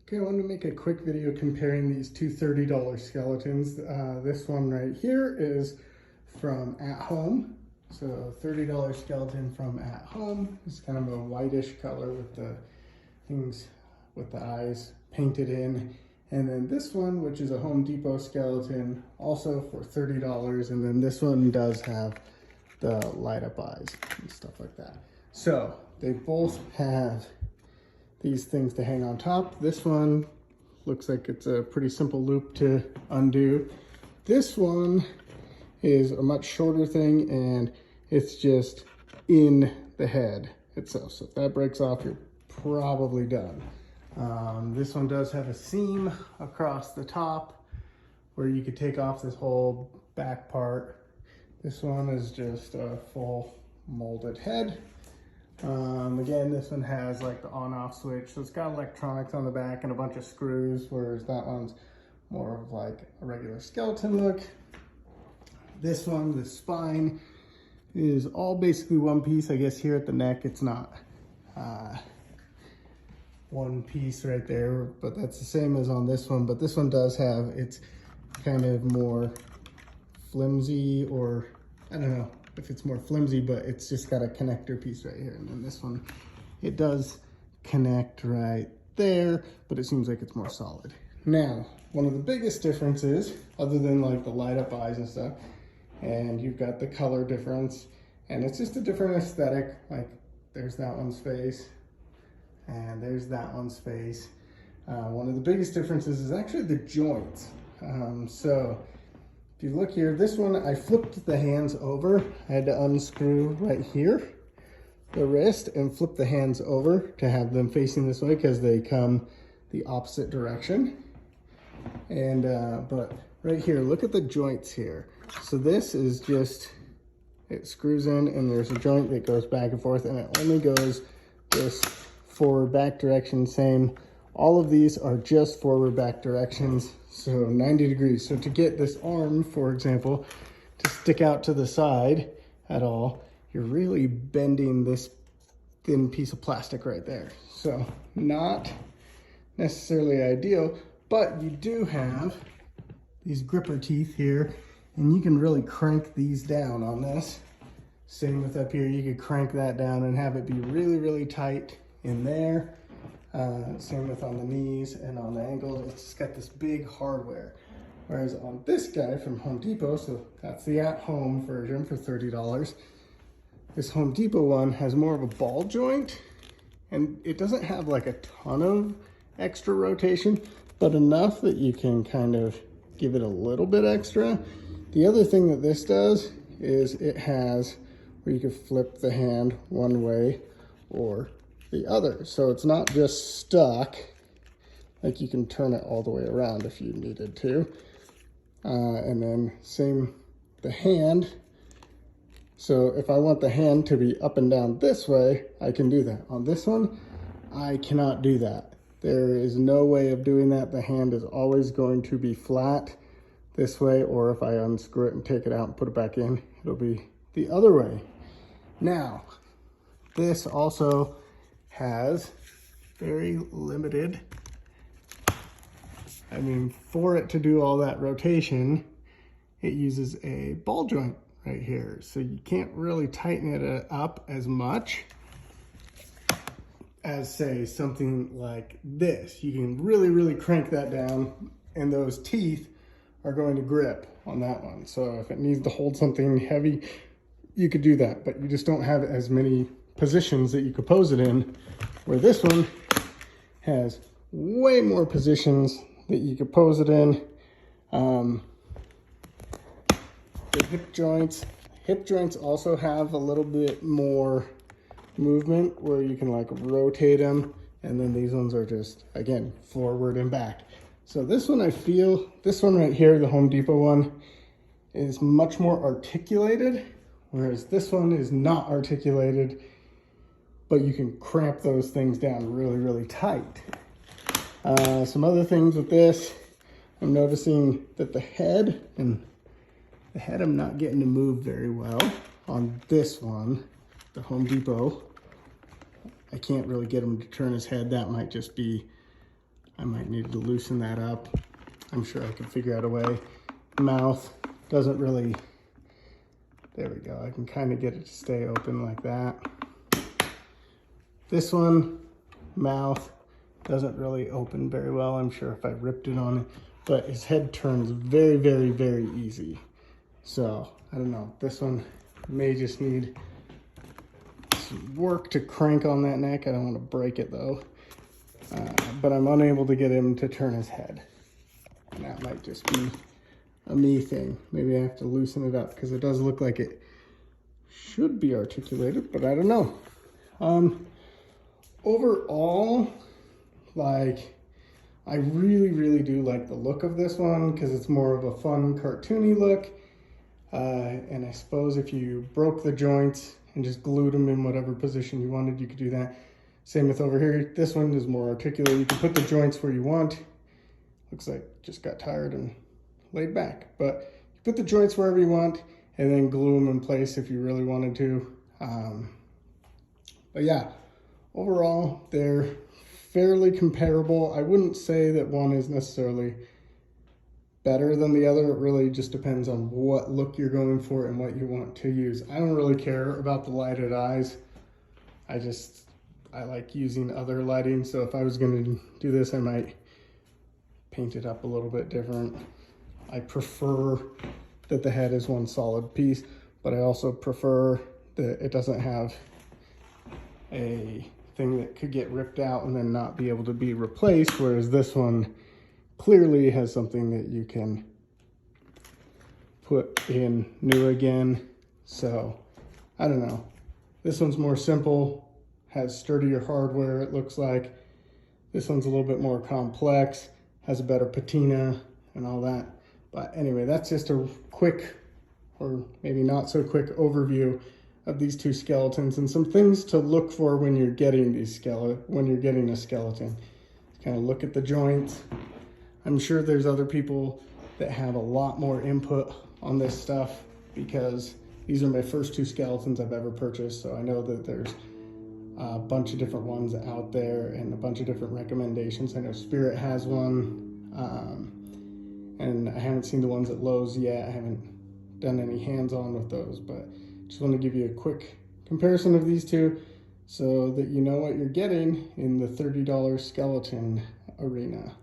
Okay, I wanted to make a quick video comparing these two $30 skeletons. This one right here is from At Home. So $30 skeleton from At Home. It's kind of a whitish color with the things with the eyes painted in. And then this one, which is a Home Depot skeleton, also for $30. And then this one does have the light up eyes and stuff like that. So they both have these things to hang on top. This one looks like it's a pretty simple loop to undo. This one is a much shorter thing and it's just in the head itself. So if that breaks off, you're probably done. This one does have a seam across the top where you could take off this whole back part. This one is just a full molded head. Again, this one has like the on-off switch, so it's got electronics on the back and a bunch of screws, whereas that one's more of like a regular skeleton look. This one, the spine, is all basically one piece. I guess here at the neck it's not one piece right there, but that's the same as on this one. But this one does have, it's kind of more flimsy, or I don't know if it's more flimsy, but it's just got a connector piece right here. And then this one, it does connect right there, but it seems like it's more solid. Now, one of the biggest differences, other than like the light up eyes and stuff, and you've got the color difference, and it's just a different aesthetic. Like there's that one's face, and there's that one's face. One of the biggest differences is actually the joints. So if you look here, this one, I flipped the hands over. I had to unscrew right here, the wrist, and flip the hands over to have them facing this way because they come the opposite direction. And, but right here, look at the joints here. So this is just, it screws in and there's a joint that goes back and forth, and it only goes this forward back direction, same. All of these are just forward back directions, so 90 degrees. So to get this arm, for example, to stick out to the side at all, you're really bending this thin piece of plastic right there. So not necessarily ideal, but you do have these gripper teeth here, and you can really crank these down on this. Same with up here, you could crank that down and have it be really, really tight in there. Same with on the knees and on the ankles. It's just got this big hardware. Whereas on this guy from Home Depot, so that's the at-home version for $30. This Home Depot one has more of a ball joint, and it doesn't have like a ton of extra rotation, but enough that you can kind of give it a little bit extra. The other thing that this does is it has where you can flip the hand one way or the other. So it's not just stuck, like you can turn it all the way around if you needed to. And then same the hand. So if I want the hand to be up and down this way, I can do that. On this one, I cannot do that. There is no way of doing that. The hand is always going to be flat this way, or if I unscrew it and take it out and put it back in, it'll be the other way. Now, this also has very limited, I mean, for it to do all that rotation, it uses a ball joint right here. So you can't really tighten it up as much as, say, something like this. You can really, really crank that down, and those teeth are going to grip on that one. So if it needs to hold something heavy, you could do that, but you just don't have as many positions that you could pose it in, where this one has way more positions that you could pose it in. The hip joints also have a little bit more movement where you can like rotate them, and then these ones are just, again, forward and back. So this one, I feel, this one right here, the Home Depot one, is much more articulated, whereas this one is not articulated, but you can cramp those things down really, really tight. Some other things with this, I'm noticing that the head I'm not getting to move very well on this one, the Home Depot. I can't really get him to turn his head. That might just be I might need to loosen that up. I'm sure I can figure out a way. Mouth doesn't really, there we go. I can kind of get it to stay open like that. This one, mouth, doesn't really open very well. I'm sure if I ripped it on it, but his head turns very, very, very easy. So I don't know, this one may just need some work to crank on that neck. I don't want to break it though. But I'm unable to get him to turn his head. And that might just be a me thing. Maybe I have to loosen it up because it does look like it should be articulated, but I don't know. Overall, like, I really, really do like the look of this one because it's more of a fun, cartoony look. And I suppose if you broke the joints and just glued them in whatever position you wanted, you could do that. Same with over here. This one is more articulate. You can put the joints where you want. Looks like just got tired and laid back. But you put the joints wherever you want and then glue them in place if you really wanted to. But yeah, overall, they're fairly comparable. I wouldn't say that one is necessarily better than the other. It really just depends on what look you're going for and what you want to use. I don't really care about the lighted eyes. I like using other lighting. So if I was going to do this, I might paint it up a little bit different. I prefer that the head is one solid piece, but I also prefer that it doesn't have a thing that could get ripped out and then not be able to be replaced, whereas this one clearly has something that you can put in new again. So I don't know. This one's more simple, has sturdier hardware, it looks like. This one's a little bit more complex, has a better patina and all that. But anyway, that's just a quick, or maybe not so quick, overview of these two skeletons and some things to look for when you're getting a skeleton. Kind of look at the joints. I'm sure there's other people that have a lot more input on this stuff because these are my first two skeletons I've ever purchased. So I know that there's a bunch of different ones out there and a bunch of different recommendations. I know Spirit has one, and I haven't seen the ones at Lowe's yet. I haven't done any hands-on with those, but just want to give you a quick comparison of these two so that you know what you're getting in the $30 skeleton arena.